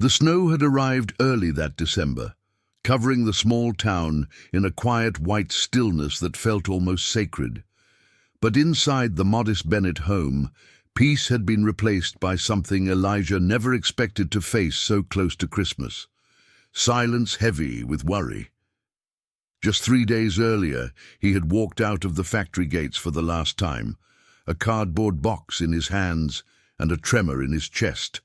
The snow had arrived early that December, covering the small town in a quiet white stillness that felt almost sacred. But inside the modest Bennett home, peace had been replaced by something Elijah never expected to face so close to Christmas. Silence heavy with worry. Just 3 days earlier, he had walked out of the factory gates for the last time, a cardboard box in his hands and a tremor in his chest.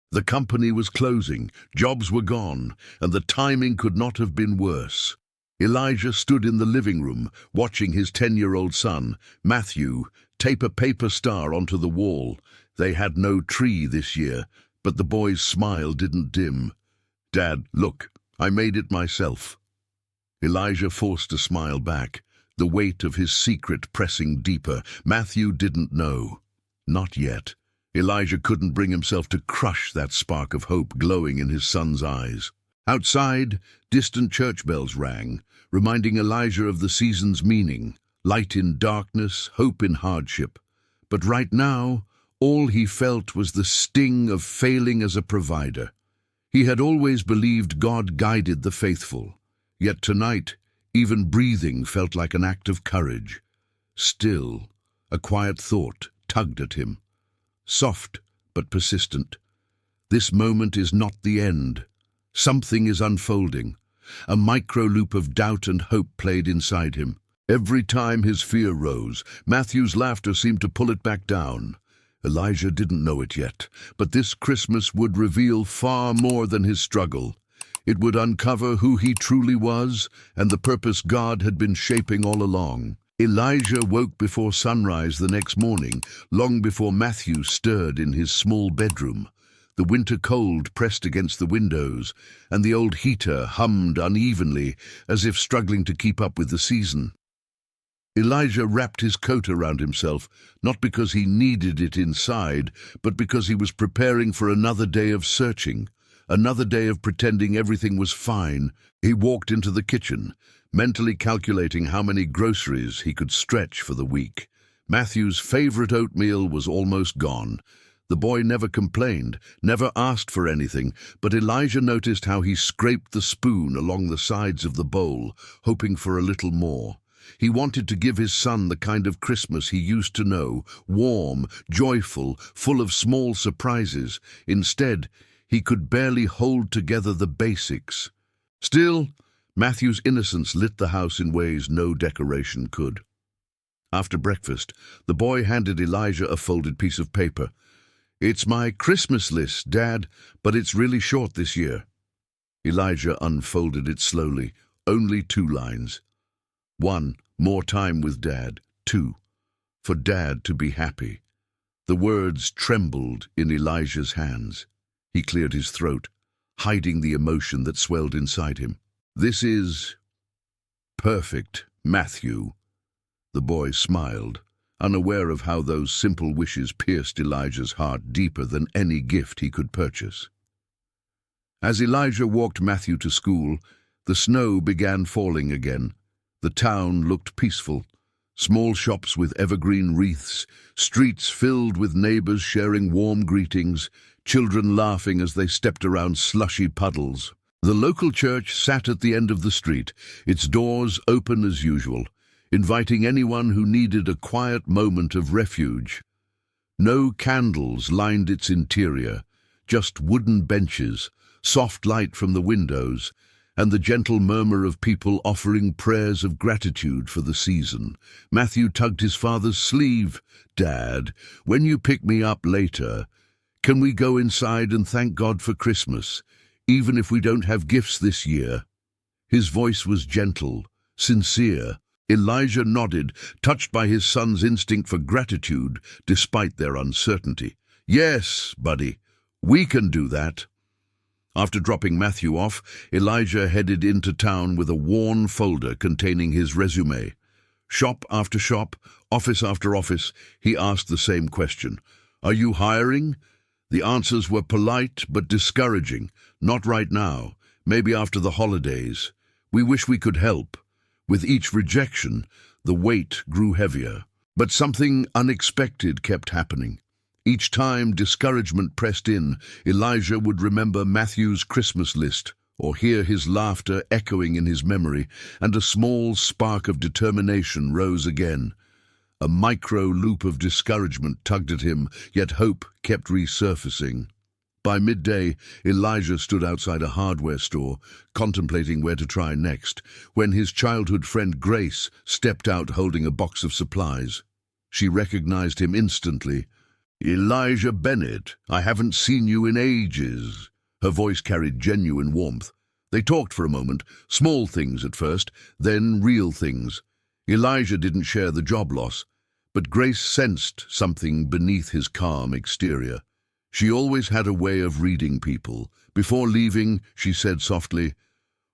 The company was closing, jobs were gone, and the timing could not have been worse. Elijah stood in the living room, watching his 10-year-old son, Matthew, tape a paper star onto the wall. They had no tree this year, but the boy's smile didn't dim. "Dad, look, I made it myself." Elijah forced a smile back, the weight of his secret pressing deeper. Matthew didn't know. Not yet. Elijah couldn't bring himself to crush that spark of hope glowing in his son's eyes. Outside, distant church bells rang, reminding Elijah of the season's meaning, light in darkness, hope in hardship. But right now, all he felt was the sting of failing as a provider. He had always believed God guided the faithful, yet tonight, even breathing felt like an act of courage. Still, a quiet thought tugged at him. Soft but persistent. This moment is not the end. Something is unfolding. A micro-loop of doubt and hope played inside him. Every time his fear rose, Matthew's laughter seemed to pull it back down. Elijah didn't know it yet, but this Christmas would reveal far more than his struggle. It would uncover who he truly was and the purpose God had been shaping all along. Elijah woke before sunrise the next morning, long before Matthew stirred in his small bedroom. The winter cold pressed against the windows, and the old heater hummed unevenly, as if struggling to keep up with the season. Elijah wrapped his coat around himself, not because he needed it inside, but because he was preparing for another day of searching, another day of pretending everything was fine. He walked into the kitchen, mentally calculating how many groceries he could stretch for the week. Matthew's favorite oatmeal was almost gone. The boy never complained, never asked for anything, but Elijah noticed how he scraped the spoon along the sides of the bowl, hoping for a little more. He wanted to give his son the kind of Christmas he used to know, warm, joyful, full of small surprises. Instead, he could barely hold together the basics. Still, Matthew's innocence lit the house in ways no decoration could. After breakfast, the boy handed Elijah a folded piece of paper. "It's my Christmas list, Dad, but it's really short this year." Elijah unfolded it slowly, only 2 lines. 1, more time with Dad. 2, for Dad to be happy. The words trembled in Elijah's hands. He cleared his throat, hiding the emotion that swelled inside him. "This is perfect, Matthew." The boy smiled, unaware of how those simple wishes pierced Elijah's heart deeper than any gift he could purchase. As Elijah walked Matthew to school, the snow began falling again. The town looked peaceful. Small shops with evergreen wreaths, streets filled with neighbors sharing warm greetings, children laughing as they stepped around slushy puddles. The local church sat at the end of the street, its doors open as usual, inviting anyone who needed a quiet moment of refuge. No candles lined its interior, just wooden benches, soft light from the windows, and the gentle murmur of people offering prayers of gratitude for the season. Matthew tugged his father's sleeve. "Dad, when you pick me up later, can we go inside and thank God for Christmas, even if we don't have gifts this year?" His voice was gentle, sincere. Elijah nodded, touched by his son's instinct for gratitude despite their uncertainty. "Yes, buddy, we can do that." After dropping Matthew off, Elijah headed into town with a worn folder containing his resume. Shop after shop, office after office, he asked the same question. "Are you hiring?" The answers were polite but discouraging. "Not right now. Maybe after the holidays. We wish we could help." With each rejection, the weight grew heavier. But something unexpected kept happening. Each time discouragement pressed in, Elijah would remember Matthew's Christmas list, or hear his laughter echoing in his memory, and a small spark of determination rose again. A micro-loop of discouragement tugged at him, yet hope kept resurfacing. By midday, Elijah stood outside a hardware store, contemplating where to try next, when his childhood friend Grace stepped out holding a box of supplies. She recognized him instantly. "Elijah Bennett, I haven't seen you in ages." Her voice carried genuine warmth. They talked for a moment, small things at first, then real things. Elijah didn't share the job loss, but Grace sensed something beneath his calm exterior. She always had a way of reading people. Before leaving, she said softly,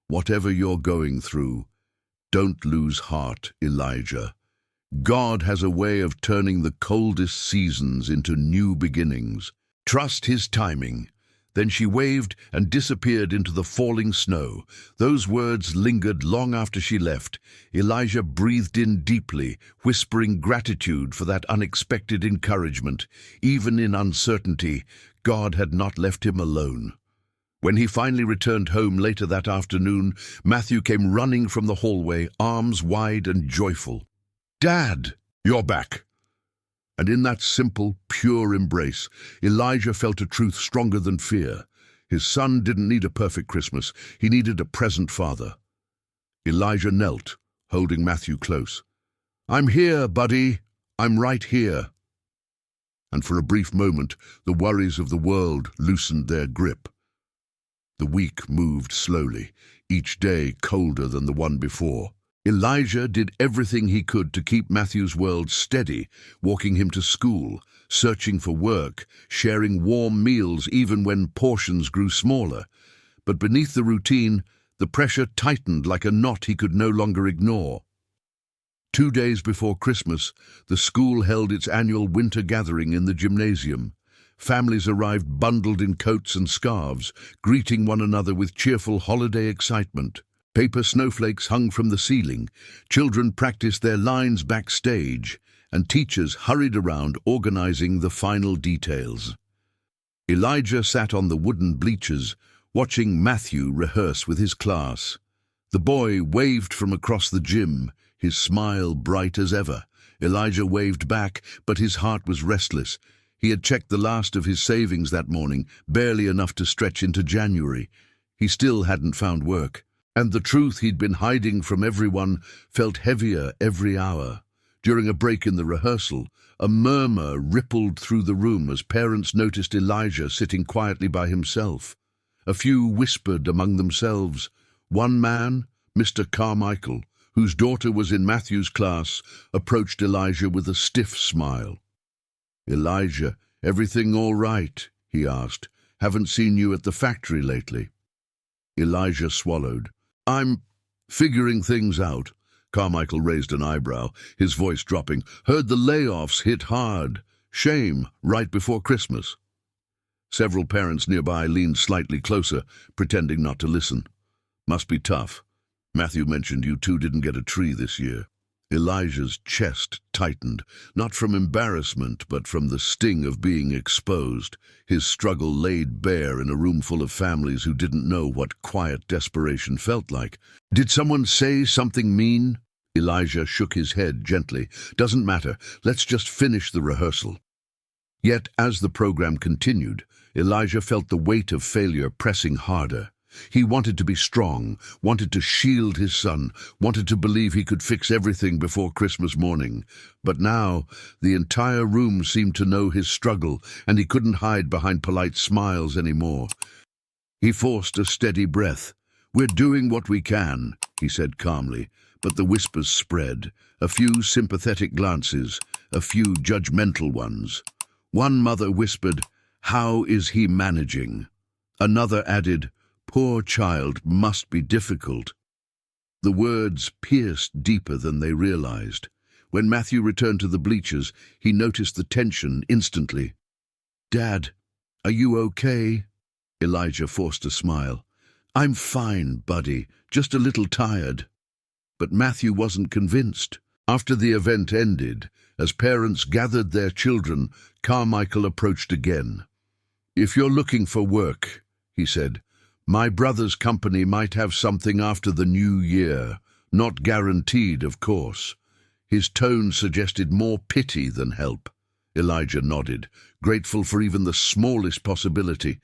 "Whatever you're going through, don't lose heart, Elijah. God has a way of turning the coldest seasons into new beginnings. Trust his timing." Then she waved and disappeared into the falling snow. Those words lingered long after she left. Elijah breathed in deeply, whispering gratitude for that unexpected encouragement. Even in uncertainty, God had not left him alone. When he finally returned home later that afternoon, Matthew came running from the hallway, arms wide and joyful. "Dad, you're back." And in that simple, pure embrace, Elijah felt a truth stronger than fear. His son didn't need a perfect Christmas. He needed a present father. Elijah knelt, holding Matthew close. "I'm here, buddy. I'm right here." And for a brief moment, the worries of the world loosened their grip. The week moved slowly, each day colder than the one before. Elijah did everything he could to keep Matthew's world steady, walking him to school, searching for work, sharing warm meals even when portions grew smaller. But beneath the routine, the pressure tightened like a knot he could no longer ignore. 2 days before Christmas, the school held its annual winter gathering in the gymnasium. Families arrived bundled in coats and scarves, greeting one another with cheerful holiday excitement. Paper snowflakes hung from the ceiling, children practiced their lines backstage, and teachers hurried around organizing the final details. Elijah sat on the wooden bleachers, watching Matthew rehearse with his class. The boy waved from across the gym, his smile bright as ever. Elijah waved back, but his heart was restless. He had checked the last of his savings that morning, barely enough to stretch into January. He still hadn't found work. And the truth he'd been hiding from everyone felt heavier every hour. During a break in the rehearsal, a murmur rippled through the room as parents noticed Elijah sitting quietly by himself. A few whispered among themselves. One man, Mr. Carmichael, whose daughter was in Matthew's class, approached Elijah with a stiff smile. "Elijah, everything all right?" he asked. "Haven't seen you at the factory lately." Elijah swallowed. "I'm figuring things out." Carmichael raised an eyebrow, his voice dropping. "Heard the layoffs hit hard. Shame, right before Christmas." Several parents nearby leaned slightly closer, pretending not to listen. "Must be tough. Matthew mentioned you two didn't get a tree this year." Elijah's chest tightened, not from embarrassment, but from the sting of being exposed. His struggle laid bare in a room full of families who didn't know what quiet desperation felt like. "Did someone say something mean?" Elijah shook his head gently. "Doesn't matter. Let's just finish the rehearsal." Yet, as the program continued, Elijah felt the weight of failure pressing harder. He wanted to be strong, wanted to shield his son, wanted to believe he could fix everything before Christmas morning. But now, the entire room seemed to know his struggle, and he couldn't hide behind polite smiles anymore. He forced a steady breath. "We're doing what we can," he said calmly, but the whispers spread. A few sympathetic glances, a few judgmental ones. One mother whispered, "How is he managing?" Another added, "Poor child, must be difficult." The words pierced deeper than they realized. When Matthew returned to the bleachers, he noticed the tension instantly. "Dad, are you okay?" Elijah forced a smile. "I'm fine, buddy, just a little tired." But Matthew wasn't convinced. After the event ended, as parents gathered their children, Carmichael approached again. "If you're looking for work," he said, "my brother's company might have something after the new year. Not guaranteed, of course." His tone suggested more pity than help. Elijah nodded, grateful for even the smallest possibility,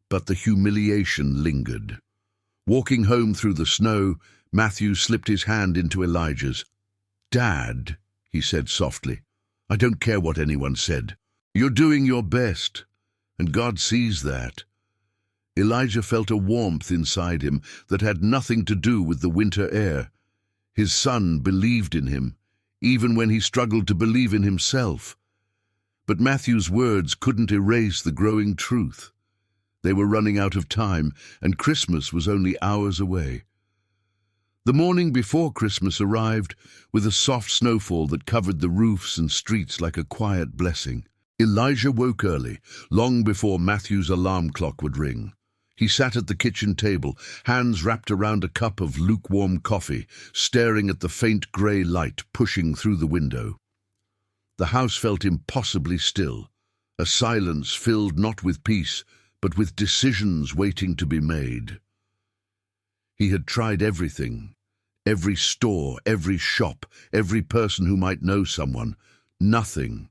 but the humiliation lingered. Walking home through the snow, Matthew slipped his hand into Elijah's. "Dad," he said softly, "I don't care what anyone said. You're doing your best, and God sees that." Elijah felt a warmth inside him that had nothing to do with the winter air. His son believed in him, even when he struggled to believe in himself. But Matthew's words couldn't erase the growing truth. They were running out of time, and Christmas was only hours away. The morning before Christmas arrived, with a soft snowfall that covered the roofs and streets like a quiet blessing. Elijah woke early, long before Matthew's alarm clock would ring. He sat at the kitchen table, hands wrapped around a cup of lukewarm coffee, staring at the faint grey light pushing through the window. The house felt impossibly still, a silence filled not with peace, but with decisions waiting to be made. He had tried everything, every store, every shop, every person who might know someone. Nothing.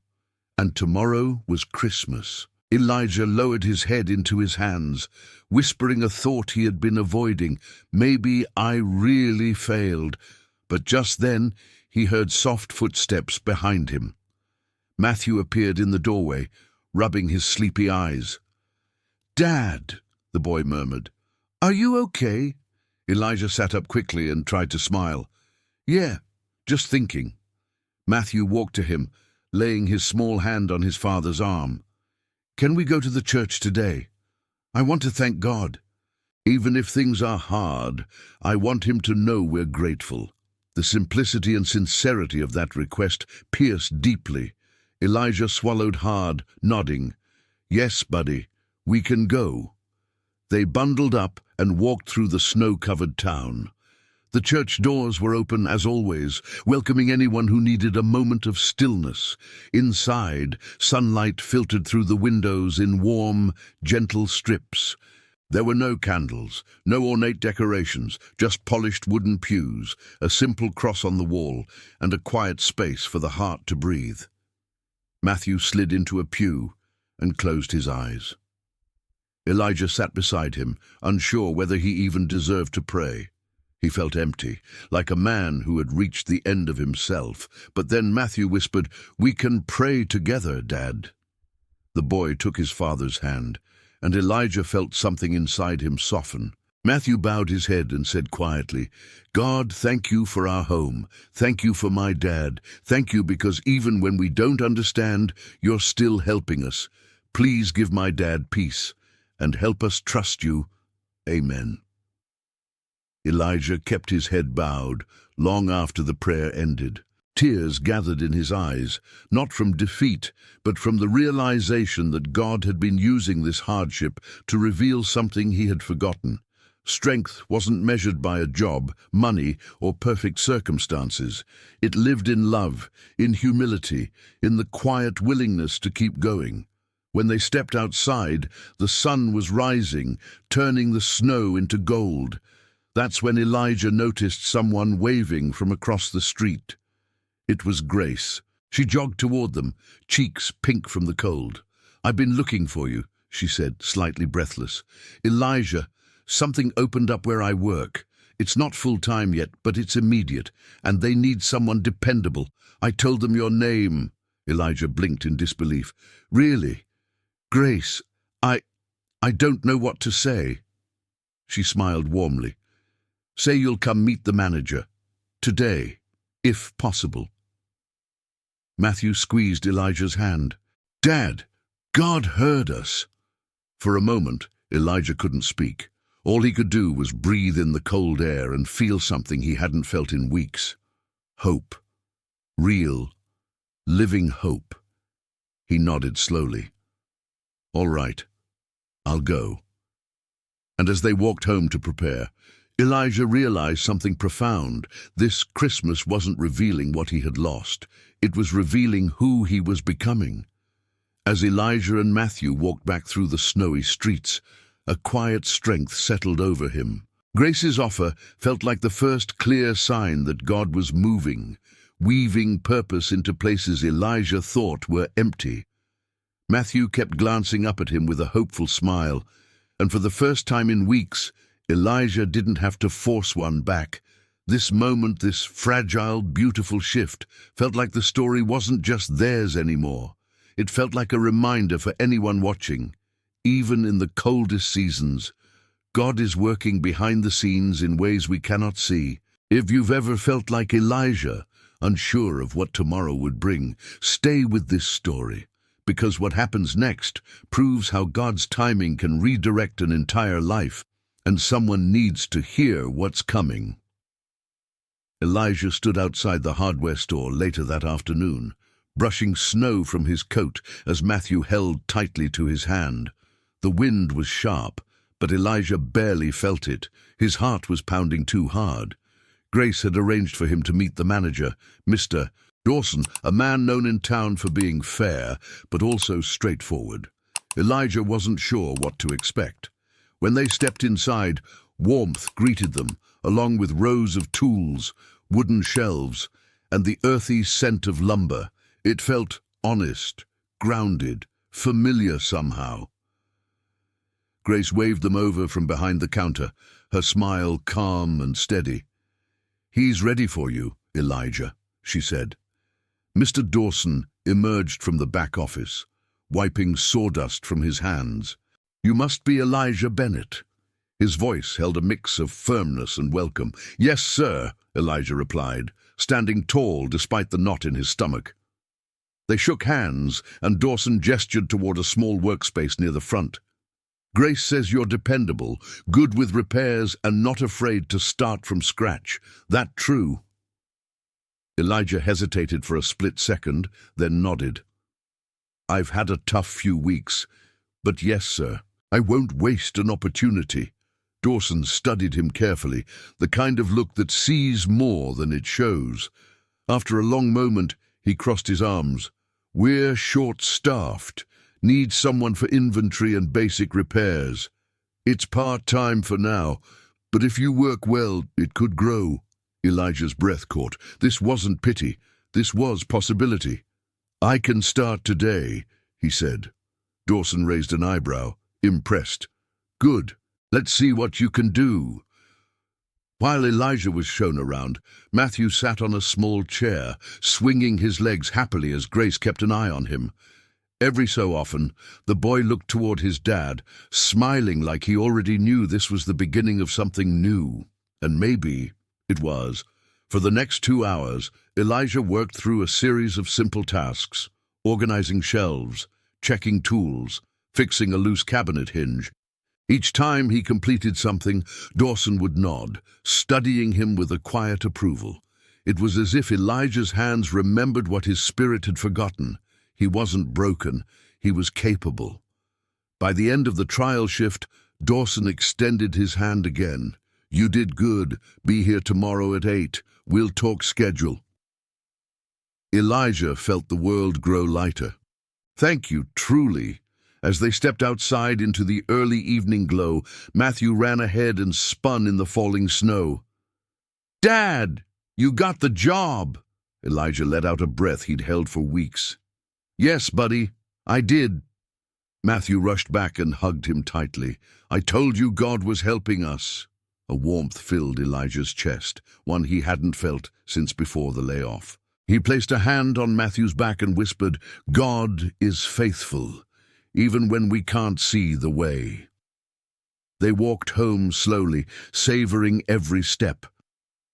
And tomorrow was Christmas. Elijah lowered his head into his hands, whispering a thought he had been avoiding. Maybe I really failed. But just then he heard soft footsteps behind him. Matthew appeared in the doorway, rubbing his sleepy eyes. "Dad," the boy murmured. "Are you okay?" Elijah sat up quickly and tried to smile. "Yeah, just thinking." Matthew walked to him, laying his small hand on his father's arm. "Can we go to the church today? I want to thank God. Even if things are hard, I want him to know we're grateful." The simplicity and sincerity of that request pierced deeply. Elijah swallowed hard, nodding. "Yes, buddy, we can go." They bundled up and walked through the snow-covered town. The church doors were open as always, welcoming anyone who needed a moment of stillness. Inside, sunlight filtered through the windows in warm, gentle strips. There were no candles, no ornate decorations, just polished wooden pews, a simple cross on the wall, and a quiet space for the heart to breathe. Matthew slid into a pew and closed his eyes. Elijah sat beside him, unsure whether he even deserved to pray. He felt empty, like a man who had reached the end of himself. But then Matthew whispered, "We can pray together, Dad." The boy took his father's hand, and Elijah felt something inside him soften. Matthew bowed his head and said quietly, "God, thank you for our home. Thank you for my dad. Thank you because even when we don't understand, you're still helping us. Please give my dad peace and help us trust you. Amen." Elijah kept his head bowed long after the prayer ended. Tears gathered in his eyes, not from defeat, but from the realization that God had been using this hardship to reveal something he had forgotten. Strength wasn't measured by a job, money, or perfect circumstances. It lived in love, in humility, in the quiet willingness to keep going. When they stepped outside, the sun was rising, turning the snow into gold. That's when Elijah noticed someone waving from across the street. It was Grace. She jogged toward them, cheeks pink from the cold. "I've been looking for you," she said, slightly breathless. "Elijah, something opened up where I work. It's not full-time yet, but it's immediate, and they need someone dependable. I told them your name." Elijah blinked in disbelief. "Really? Grace, I don't know what to say." She smiled warmly. "Say you'll come meet the manager. Today, if possible." Matthew squeezed Elijah's hand. "Dad, God heard us." For a moment, Elijah couldn't speak. All he could do was breathe in the cold air and feel something he hadn't felt in weeks. Hope. Real, living hope. He nodded slowly. "All right, I'll go." And as they walked home to prepare, Elijah realized something profound. This Christmas wasn't revealing what he had lost. It was revealing who he was becoming. As Elijah and Matthew walked back through the snowy streets, a quiet strength settled over him. Grace's offer felt like the first clear sign that God was moving, weaving purpose into places Elijah thought were empty. Matthew kept glancing up at him with a hopeful smile, and for the first time in weeks, Elijah didn't have to force one back. This moment, this fragile, beautiful shift, felt like the story wasn't just theirs anymore. It felt like a reminder for anyone watching. Even in the coldest seasons, God is working behind the scenes in ways we cannot see. If you've ever felt like Elijah, unsure of what tomorrow would bring, stay with this story, because what happens next proves how God's timing can redirect an entire life, and someone needs to hear what's coming. Elijah stood outside the hardware store later that afternoon, brushing snow from his coat as Matthew held tightly to his hand. The wind was sharp, but Elijah barely felt it. His heart was pounding too hard. Grace had arranged for him to meet the manager, Mr. Dawson, a man known in town for being fair, but also straightforward. Elijah wasn't sure what to expect. When they stepped inside, warmth greeted them, along with rows of tools, wooden shelves, and the earthy scent of lumber. It felt honest, grounded, familiar somehow. Grace waved them over from behind the counter, her smile calm and steady. "He's ready for you, Elijah," she said. Mr. Dawson emerged from the back office, wiping sawdust from his hands. "You must be Elijah Bennett." His voice held a mix of firmness and welcome. "Yes, sir," Elijah replied, standing tall despite the knot in his stomach. They shook hands, and Dawson gestured toward a small workspace near the front. "Grace says you're dependable, good with repairs, and not afraid to start from scratch. That true?" Elijah hesitated for a split second, then nodded. "I've had a tough few weeks, but yes, sir. I won't waste an opportunity." Dawson studied him carefully, the kind of look that sees more than it shows. After a long moment, he crossed his arms. "We're short-staffed. Need someone for inventory and basic repairs. It's part-time for now, but if you work well, it could grow." Elijah's breath caught. This wasn't pity. This was possibility. "I can start today," he said. Dawson raised an eyebrow, impressed. "Good. Let's see what you can do." While Elijah was shown around, Matthew sat on a small chair, swinging his legs happily as Grace kept an eye on him. Every so often, the boy looked toward his dad, smiling like he already knew this was the beginning of something new. And maybe it was. For the next 2 hours, Elijah worked through a series of simple tasks: organizing shelves, checking tools, fixing a loose cabinet hinge. Each time he completed something, Dawson would nod, studying him with a quiet approval. It was as if Elijah's hands remembered what his spirit had forgotten. He wasn't broken, he was capable. By the end of the trial shift, Dawson extended his hand again. "You did good. Be here tomorrow at 8. We'll talk schedule." Elijah felt the world grow lighter. "Thank you, truly." As they stepped outside into the early evening glow, Matthew ran ahead and spun in the falling snow. "Dad, you got the job!" Elijah let out a breath he'd held for weeks. "Yes, buddy, I did." Matthew rushed back and hugged him tightly. "I told you God was helping us." A warmth filled Elijah's chest, one he hadn't felt since before the layoff. He placed a hand on Matthew's back and whispered, "God is faithful, even when we can't see the way." They walked home slowly, savoring every step.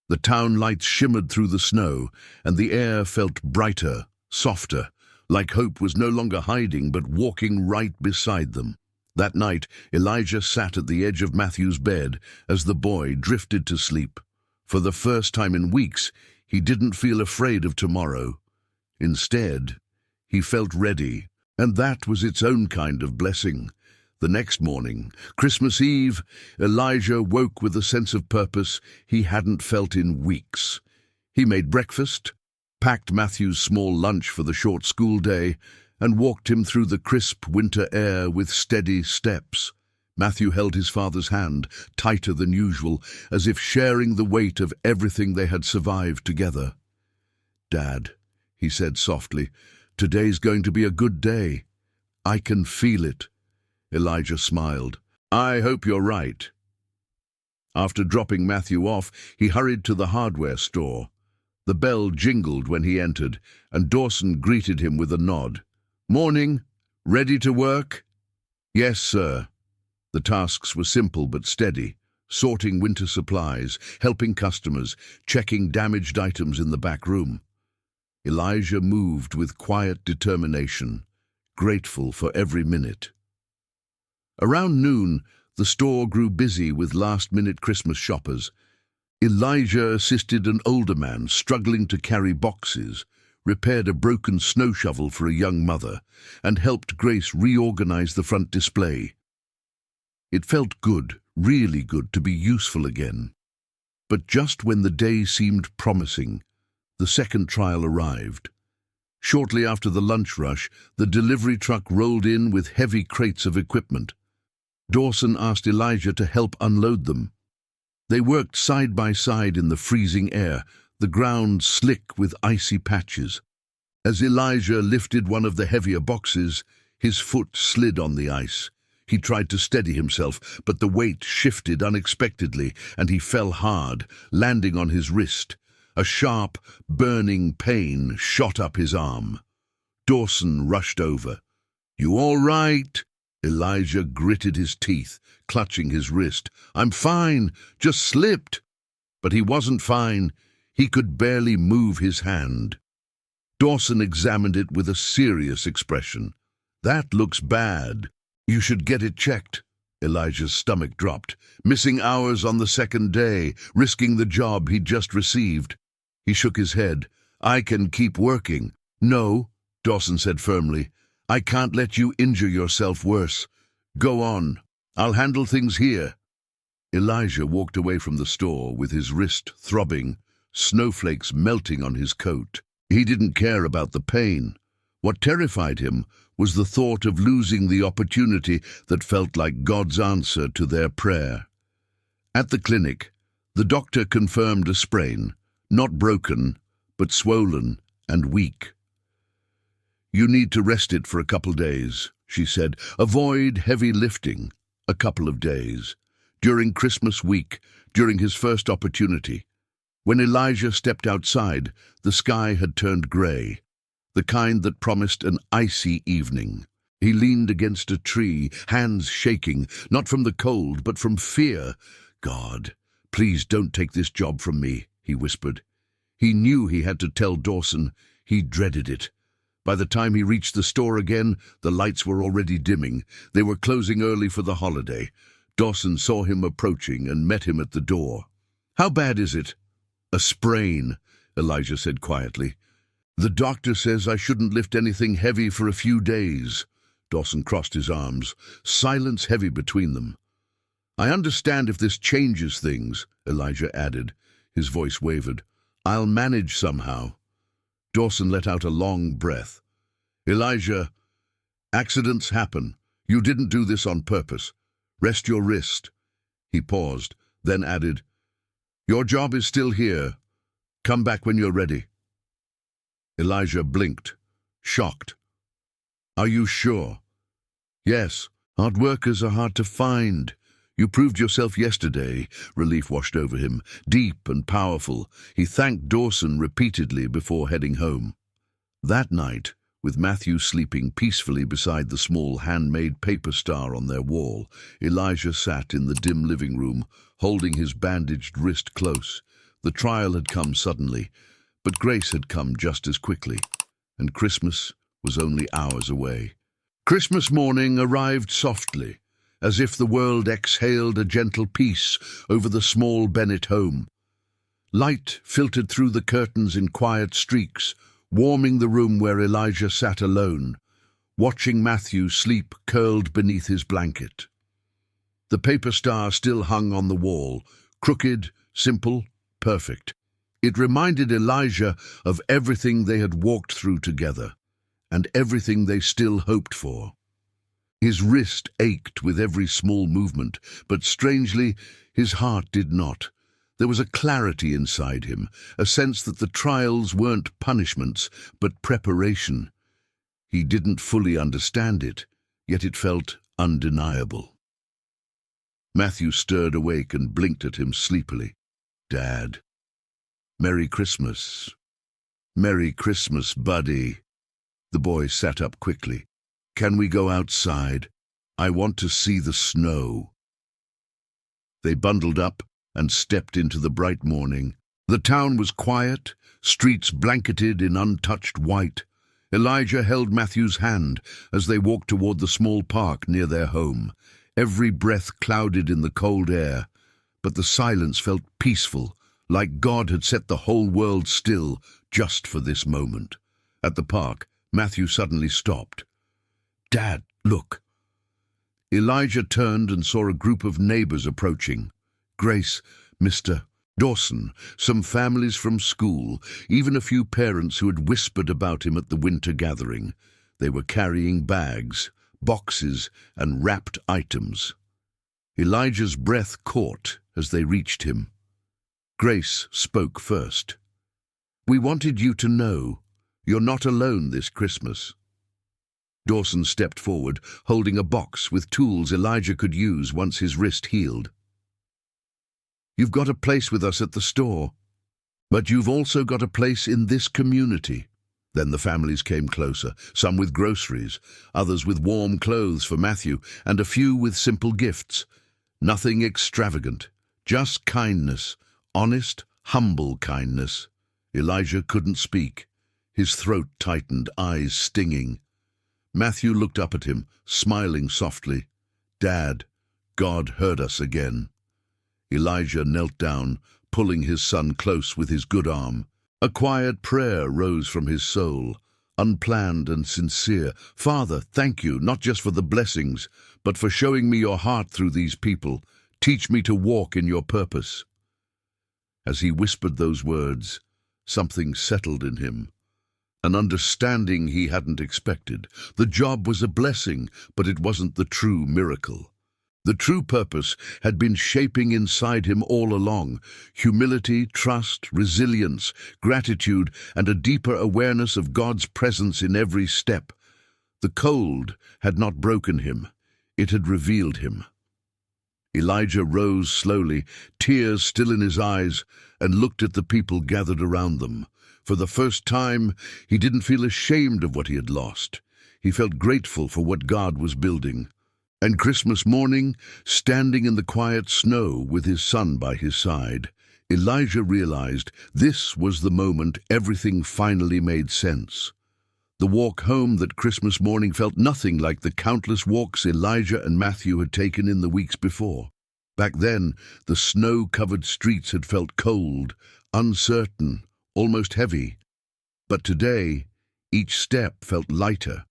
The town lights shimmered through the snow, and the air felt brighter, softer, like hope was no longer hiding but walking right beside them. That night, Elijah sat at the edge of Matthew's bed as the boy drifted to sleep. For the first time in weeks, he didn't feel afraid of tomorrow. Instead, he felt ready, and that was its own kind of blessing. The next morning, Christmas Eve, Elijah woke with a sense of purpose he hadn't felt in weeks. He made breakfast, packed Matthew's small lunch for the short school day, and walked him through the crisp winter air with steady steps. Matthew held his father's hand, tighter than usual, as if sharing the weight of everything they had survived together. "Dad," he said softly, "today's going to be a good day. I can feel it." Elijah smiled. "I hope you're right." After dropping Matthew off, he hurried to the hardware store. The bell jingled when he entered, and Dawson greeted him with a nod. "Morning. Ready to work?" "Yes, sir." The tasks were simple but steady: sorting winter supplies, helping customers, checking damaged items in the back room. Elijah moved with quiet determination, grateful for every minute. Around noon, the store grew busy with last-minute Christmas shoppers. Elijah assisted an older man struggling to carry boxes, repaired a broken snow shovel for a young mother, and helped Grace reorganize the front display. It felt good, really good, to be useful again. But just when the day seemed promising, the second trial arrived. Shortly after the lunch rush, the delivery truck rolled in with heavy crates of equipment. Dawson asked Elijah to help unload them. They worked side by side in the freezing air, the ground slick with icy patches. As Elijah lifted one of the heavier boxes, his foot slid on the ice. He tried to steady himself, but the weight shifted unexpectedly, and he fell hard, landing on his wrist. A sharp, burning pain shot up his arm. Dawson rushed over. "You all right?" Elijah gritted his teeth, clutching his wrist. "I'm fine, just slipped." But he wasn't fine. He could barely move his hand. Dawson examined it with a serious expression. "That looks bad. You should get it checked." Elijah's stomach dropped. Missing hours on the second day, risking the job he'd just received. He shook his head. "I can keep working." "No," Dawson said firmly. "I can't let you injure yourself worse. Go on. I'll handle things here." Elijah walked away from the store with his wrist throbbing, snowflakes melting on his coat. He didn't care about the pain. What terrified him was the thought of losing the opportunity that felt like God's answer to their prayer. At the clinic, the doctor confirmed a sprain, not broken, but swollen and weak. "You need to rest it for a couple days," she said. "Avoid heavy lifting. A couple of days. During Christmas week, during his first opportunity." When Elijah stepped outside, the sky had turned grey, the kind that promised an icy evening. He leaned against a tree, hands shaking, not from the cold, but from fear. "God, please don't take this job from me," he whispered. He knew he had to tell Dawson. He dreaded it. By the time he reached the store again, the lights were already dimming. They were closing early for the holiday. Dawson saw him approaching and met him at the door. "How bad is it?" "A sprain," Elijah said quietly. "The doctor says I shouldn't lift anything heavy for a few days." Dawson crossed his arms, silence heavy between them. "I understand if this changes things," Elijah added. His voice wavered. "I'll manage somehow." Dawson let out a long breath. "Elijah, accidents happen. You didn't do this on purpose. Rest your wrist." He paused, then added, "Your job is still here. Come back when you're ready." Elijah blinked, shocked. "Are you sure?" "Yes. Hard workers are hard to find. You proved yourself yesterday." Relief washed over him, deep and powerful. He thanked Dawson repeatedly before heading home. That night, with Matthew sleeping peacefully beside the small handmade paper star on their wall, Elijah sat in the dim living room, holding his bandaged wrist close. The trial had come suddenly, but grace had come just as quickly, and Christmas was only hours away. Christmas morning arrived softly, as if the world exhaled a gentle peace over the small Bennett home. Light filtered through the curtains in quiet streaks, warming the room where Elijah sat alone. watching Matthew sleep curled beneath his blanket. The paper star still hung on the wall, crooked, simple, perfect. It reminded Elijah of everything they had walked through together, and everything they still hoped for. His wrist ached with every small movement, but strangely, his heart did not. There was a clarity inside him, a sense that the trials weren't punishments, but preparation. He didn't fully understand it, yet it felt undeniable. Matthew stirred awake and blinked at him sleepily. "Dad. Merry Christmas." "Merry Christmas, buddy." The boy sat up quickly. "Can we go outside? I want to see the snow." They bundled up and stepped into the bright morning. The town was quiet, streets blanketed in untouched white. Elijah held Matthew's hand as they walked toward the small park near their home. Every breath clouded in the cold air, but the silence felt peaceful, like God had set the whole world still just for this moment. At the park, Matthew suddenly stopped. "Dad, look." Elijah turned and saw a group of neighbors approaching. Grace, Mr. Dawson, some families from school, even a few parents who had whispered about him at the winter gathering. They were carrying bags, boxes, and wrapped items. Elijah's breath caught as they reached him. Grace spoke first. "We wanted you to know you're not alone this Christmas." Dawson stepped forward, holding a box with tools Elijah could use once his wrist healed. "You've got a place with us at the store, but you've also got a place in this community." Then the families came closer, some with groceries, others with warm clothes for Matthew, and a few with simple gifts. Nothing extravagant, just kindness, honest, humble kindness. Elijah couldn't speak. His throat tightened, eyes stinging. Matthew looked up at him, smiling softly. "Dad, God heard us again." Elijah knelt down, pulling his son close with his good arm. A quiet prayer rose from his soul, unplanned and sincere. "Father, thank you, not just for the blessings, but for showing me your heart through these people. Teach me to walk in your purpose." As he whispered those words, something settled in him. An understanding he hadn't expected. The job was a blessing, but it wasn't the true miracle. The true purpose had been shaping inside him all along: humility, trust, resilience, gratitude, and a deeper awareness of God's presence in every step. The cold had not broken him, it had revealed him. Elijah rose slowly, tears still in his eyes, and looked at the people gathered around them. For the first time, he didn't feel ashamed of what he had lost. He felt grateful for what God was building. And Christmas morning, standing in the quiet snow with his son by his side, Elijah realized this was the moment everything finally made sense. The walk home that Christmas morning felt nothing like the countless walks Elijah and Matthew had taken in the weeks before. Back then, the snow-covered streets had felt cold, uncertain, almost heavy. But today, each step felt lighter,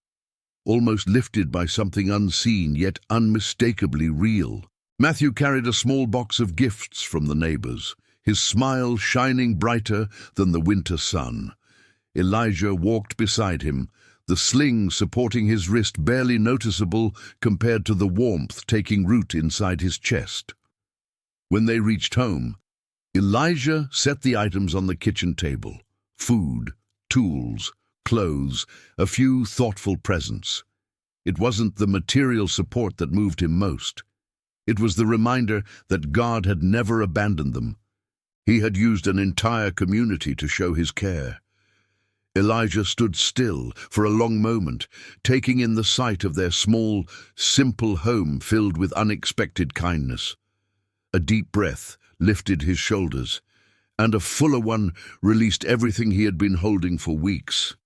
almost lifted by something unseen yet unmistakably real. Matthew carried a small box of gifts from the neighbors, his smile shining brighter than the winter sun. Elijah walked beside him, the sling supporting his wrist barely noticeable compared to the warmth taking root inside his chest. When they reached home, Elijah set the items on the kitchen table: food, tools, clothes, a few thoughtful presents. It wasn't the material support that moved him most. It was the reminder that God had never abandoned them. He had used an entire community to show his care. Elijah stood still for a long moment, taking in the sight of their small, simple home filled with unexpected kindness. A deep breath lifted his shoulders, and a fuller one released everything he had been holding for weeks.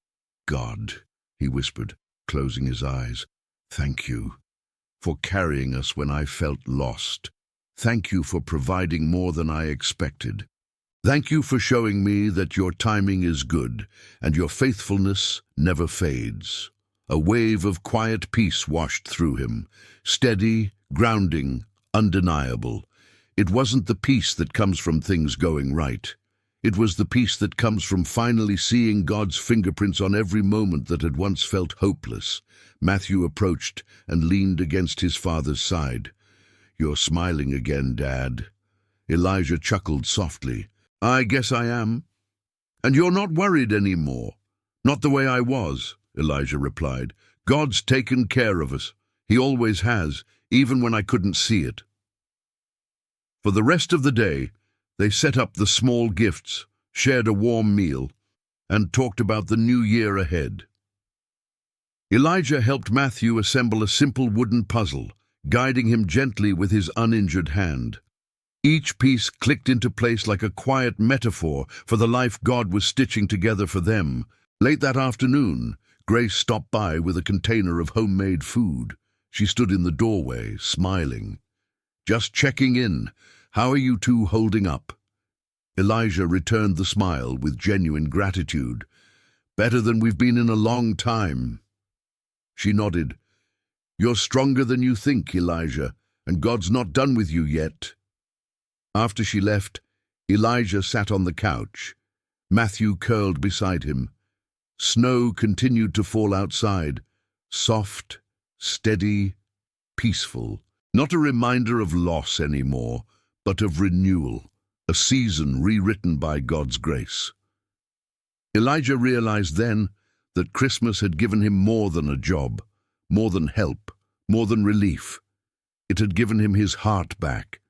"God," he whispered, closing his eyes, "thank you for carrying us when I felt lost. Thank you for providing more than I expected. Thank you for showing me that your timing is good and your faithfulness never fades." A wave of quiet peace washed through him, steady, grounding, undeniable. It wasn't the peace that comes from things going right. It was the peace that comes from finally seeing God's fingerprints on every moment that had once felt hopeless. Matthew approached and leaned against his father's side. "You're smiling again, Dad." Elijah chuckled softly. "I guess I am. And you're not worried anymore." "Not the way I was," Elijah replied. "God's taken care of us. He always has, even when I couldn't see it." For the rest of the day, they set up the small gifts, shared a warm meal, and talked about the new year ahead. Elijah helped Matthew assemble a simple wooden puzzle, guiding him gently with his uninjured hand. Each piece clicked into place like a quiet metaphor for the life God was stitching together for them. Late that afternoon, Grace stopped by with a container of homemade food. She stood in the doorway, smiling. "Just checking in. How are you two holding up?" Elijah returned the smile with genuine gratitude. "Better than we've been in a long time." She nodded. "You're stronger than you think, Elijah, and God's not done with you yet." After she left, Elijah sat on the couch. Matthew curled beside him. Snow continued to fall outside, soft, steady, peaceful. Not a reminder of loss anymore, but of renewal, a season rewritten by God's grace. Elijah realized then that Christmas had given him more than a job, more than help, more than relief. It had given him his heart back.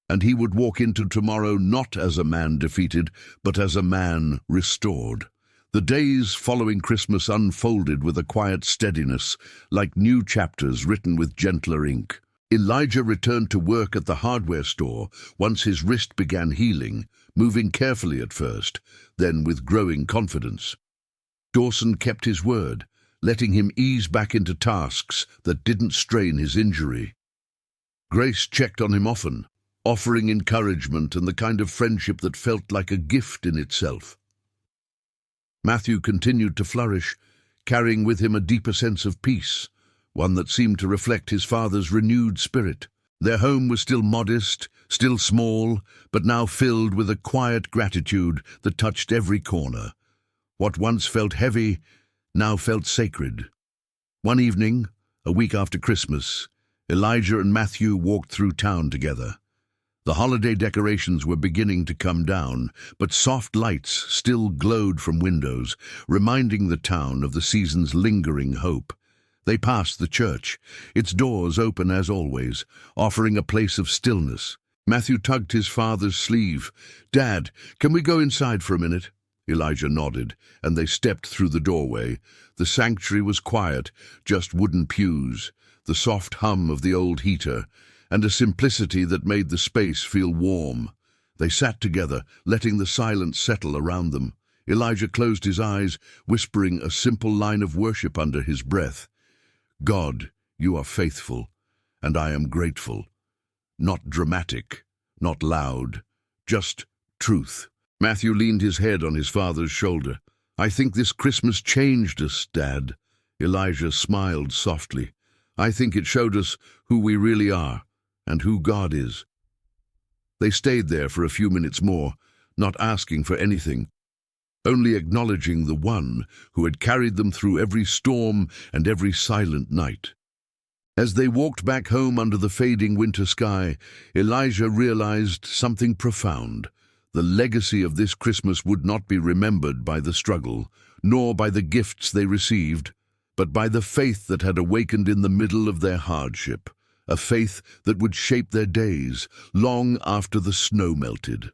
And he would walk into tomorrow not as a man defeated, but as a man restored. The days following Christmas unfolded with a quiet steadiness, like new chapters written with gentler ink. Elijah returned to work at the hardware store once his wrist began healing, moving carefully at first, then with growing confidence. Dawson kept his word, letting him ease back into tasks that didn't strain his injury. Grace checked on him often, offering encouragement and the kind of friendship that felt like a gift in itself. Matthew continued to flourish, carrying with him a deeper sense of peace, one that seemed to reflect his father's renewed spirit. Their home was still modest, still small, but now filled with a quiet gratitude that touched every corner. What once felt heavy now felt sacred. One evening, a week after Christmas, Elijah and Matthew walked through town together. The holiday decorations were beginning to come down, but soft lights still glowed from windows, reminding the town of the season's lingering hope. They passed the church, its doors open as always, offering a place of stillness. Matthew tugged his father's sleeve. "Dad, can we go inside for a minute?" Elijah nodded, and they stepped through the doorway. The sanctuary was quiet, just wooden pews, the soft hum of the old heater, and a simplicity that made the space feel warm. They sat together, letting the silence settle around them. Elijah closed his eyes, whispering a simple line of worship under his breath. "God, you are faithful, and I am grateful." Not dramatic, not loud, just truth. Matthew leaned his head on his father's shoulder. "I think this Christmas changed us, Dad." Elijah smiled softly. "I think it showed us who we really are, and who God is." They stayed there for a few minutes more, not asking for anything, only acknowledging the one who had carried them through every storm and every silent night. As they walked back home under the fading winter sky, Elijah realized something profound. The legacy of this Christmas would not be remembered by the struggle, nor by the gifts they received, but by the faith that had awakened in the middle of their hardship, a faith that would shape their days long after the snow melted.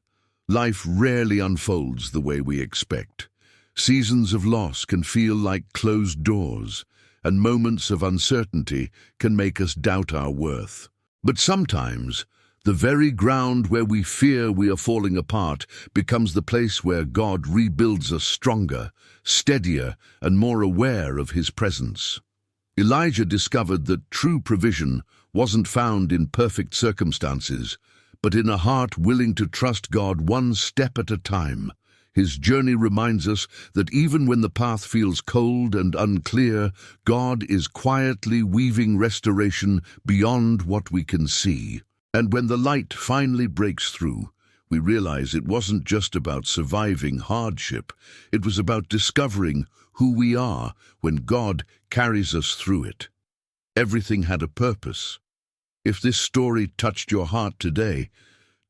Life rarely unfolds the way we expect. Seasons of loss can feel like closed doors, and moments of uncertainty can make us doubt our worth. But sometimes, the very ground where we fear we are falling apart becomes the place where God rebuilds us stronger, steadier, and more aware of His presence. Elijah discovered that true provision wasn't found in perfect circumstances, but in a heart willing to trust God one step at a time. His journey reminds us that even when the path feels cold and unclear, God is quietly weaving restoration beyond what we can see. And when the light finally breaks through, we realize it wasn't just about surviving hardship. It was about discovering who we are when God carries us through it. Everything had a purpose. If this story touched your heart today,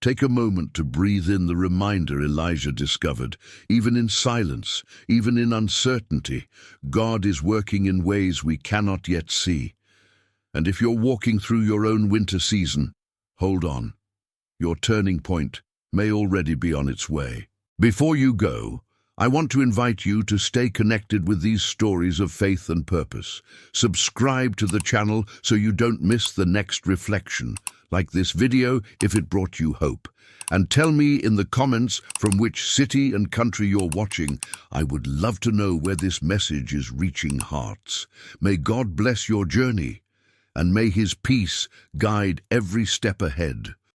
take a moment to breathe in the reminder Elijah discovered. Even in silence, even in uncertainty, God is working in ways we cannot yet see. And if you're walking through your own winter season, hold on. Your turning point may already be on its way. Before you go, I want to invite you to stay connected with these stories of faith and purpose. Subscribe to the channel so you don't miss the next reflection. Like this video if it brought you hope. And tell me in the comments from which city and country you're watching. I would love to know where this message is reaching hearts. May God bless your journey, and may His peace guide every step ahead.